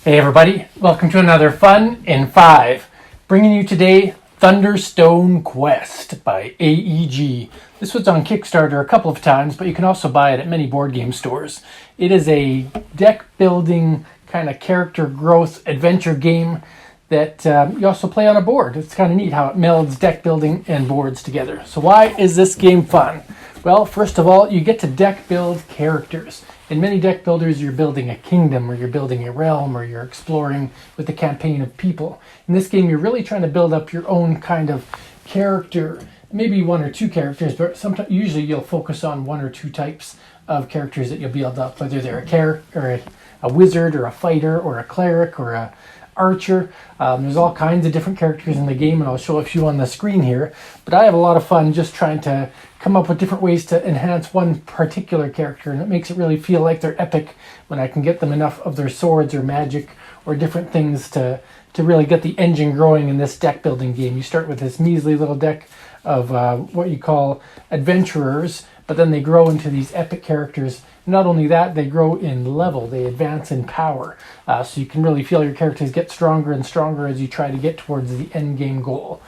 Hey everybody, welcome to another Fun in 5. Bringing you today Thunderstone Quest by AEG. This was on Kickstarter a couple of times, but you can also buy it at many board game stores. It is a deck building kind of character growth adventure game that you also play on a board. It's kind of neat how it melds deck building and boards together. So why is this game fun? Well, first of all, you get to deck build characters. In many deck builders, you're building a kingdom, or you're building a realm, or you're exploring with a campaign of people. In this game, you're really trying to build up your own kind of character, maybe one or two characters, but sometimes usually you'll focus on one or two types of characters that you'll build up, whether they're a wizard, or a fighter, or a cleric, or a archer. There's all kinds of different characters in the game, and I'll show a few on the screen here. But I have a lot of fun just trying to come up with different ways to enhance one particular character, and it makes it really feel like they're epic when I can get them enough of their swords or magic or different things to really get the engine growing in this deck building game. You start with this measly little deck of what you call adventurers, but then they grow into these epic characters. Not only that, they grow in level, they advance in power. So you can really feel your characters get stronger and stronger as you try to get towards the end game goal.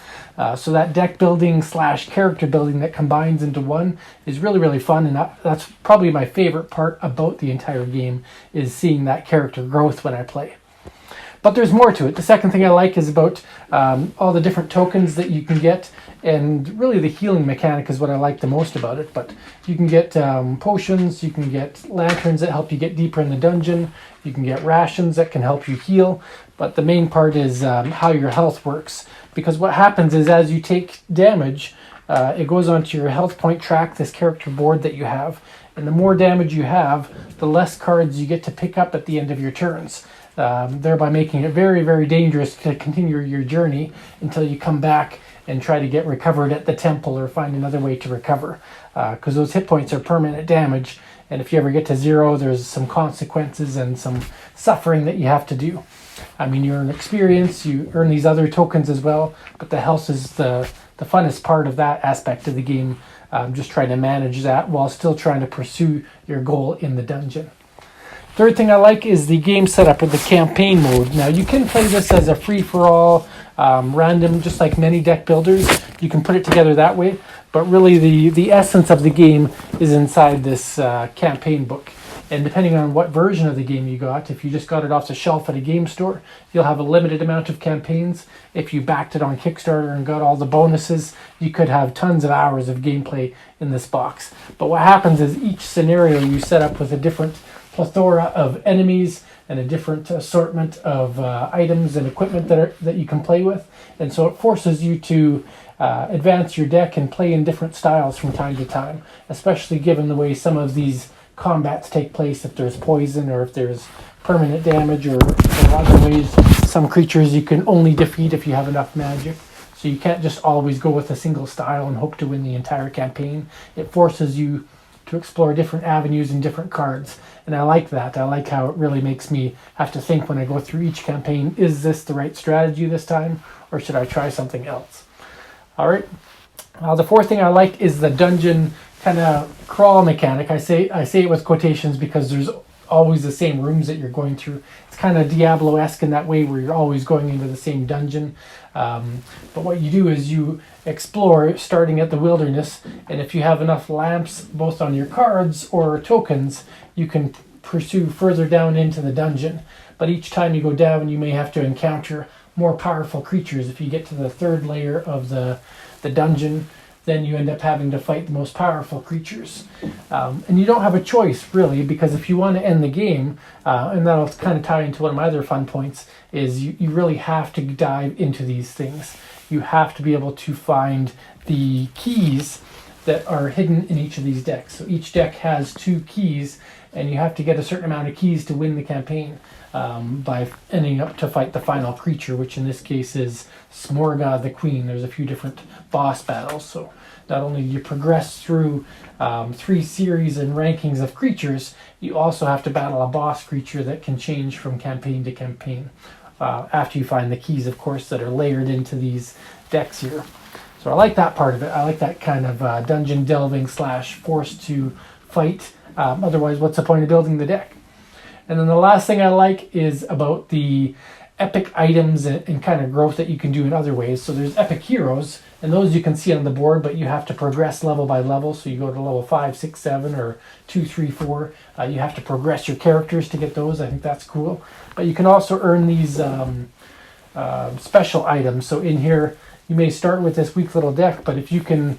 So that deck building / character building that combines into one is really, really fun. And that's probably my favorite part about the entire game, is seeing that character growth when I play. But there's more to it. The second thing I like is about all the different tokens that you can get, and really the healing mechanic is what I like the most about it. But you can get potions, you can get lanterns that help you get deeper in the dungeon, you can get rations that can help you heal, but the main part is how your health works. Because what happens is, as you take damage, it goes onto your health point track, this character board that you have, and the more damage you have, the less cards you get to pick up at the end of your turns. Thereby making it very, very dangerous to continue your journey until you come back and try to get recovered at the temple or find another way to recover. Because those hit points are permanent damage, and if you ever get to 0, there's some consequences and some suffering that you have to do. I mean, you earn experience, you earn these other tokens as well, but the health is the funnest part of that aspect of the game. Just trying to manage that while still trying to pursue your goal in the dungeon. Third thing I like is the game setup with the campaign mode. Now, you can play this as a free-for-all, random, just like many deck builders. You can put it together that way, but really the essence of the game is inside this campaign book. And depending on what version of the game you got, if you just got it off the shelf at a game store, you'll have a limited amount of campaigns. If you backed it on Kickstarter and got all the bonuses, you could have tons of hours of gameplay in this box. But what happens is each scenario you set up with a different plethora of enemies and a different assortment of items and equipment that you can play with. And so it forces you to advance your deck and play in different styles from time to time, especially given the way some of these combats take place. If there's poison, or if there's permanent damage, or other ways, some creatures you can only defeat if you have enough magic. So you can't just always go with a single style and hope to win the entire campaign. It forces you to explore different avenues and different cards. And I like that. I like how it really makes me have to think when I go through each campaign, is this the right strategy this time, or should I try something else? All right. The fourth thing I like is the dungeon kind of crawl mechanic. I say it with quotations because there's always the same rooms that you're going through. It's kind of Diablo-esque in that way, where you're always going into the same dungeon. But what you do is you explore starting at the wilderness, and if you have enough lamps both on your cards or tokens, you can pursue further down into the dungeon. But each time you go down, you may have to encounter more powerful creatures. If you get to the third layer of the dungeon, then you end up having to fight the most powerful creatures. And you don't have a choice, really, because if you want to end the game, and that'll kind of tie into one of my other fun points, is you really have to dive into these things. You have to be able to find the keys that are hidden in each of these decks. So each deck has 2 keys, and you have to get a certain amount of keys to win the campaign by ending up to fight the final creature, which in this case is Smorga the Queen. There's a few different boss battles, so not only do you progress through 3 series and rankings of creatures, you also have to battle a boss creature that can change from campaign to campaign. After you find the keys, of course, that are layered into these decks here. So I like that part of it. I like that kind of dungeon delving / forced to fight. Otherwise, what's the point of building the deck? And then the last thing I like is about the epic items and kind of growth that you can do in other ways. So there's epic heroes, and those you can see on the board, but you have to progress level by level. So you go to level 5, 6, 7, or 2, 3, 4. You have to progress your characters to get those. I think that's cool. But you can also earn these special items. So in here, you may start with this weak little deck, but if you can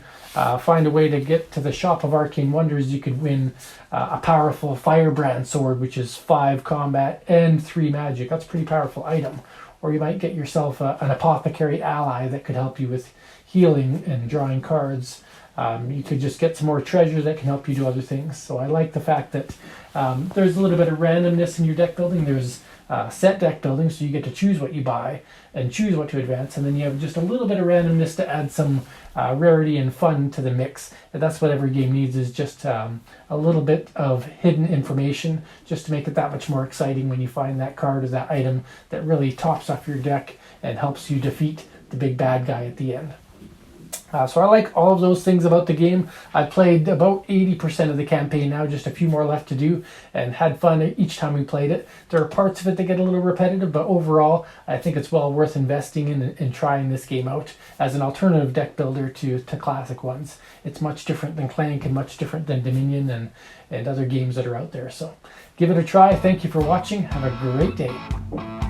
find a way to get to the Shop of Arcane Wonders, you could win a powerful Firebrand sword, which is 5 combat and 3 magic. That's a pretty powerful item. Or you might get yourself an apothecary ally that could help you with healing and drawing cards. You could just get some more treasure that can help you do other things. So I like the fact that there's a little bit of randomness in your deck building. There's set deck building, so you get to choose what you buy and choose what to advance, and then you have just a little bit of randomness to add some rarity and fun to the mix. And that's what every game needs, is just a little bit of hidden information, just to make it that much more exciting when you find that card or that item that really tops off your deck and helps you defeat the big bad guy at the end. So I like all of those things about the game. I played about 80% of the campaign now, just a few more left to do, and had fun each time we played it. There are parts of it that get a little repetitive, but overall, I think it's well worth investing in and trying this game out as an alternative deck builder to classic ones. It's much different than Clank and much different than Dominion and other games that are out there. So give it a try. Thank you for watching. Have a great day.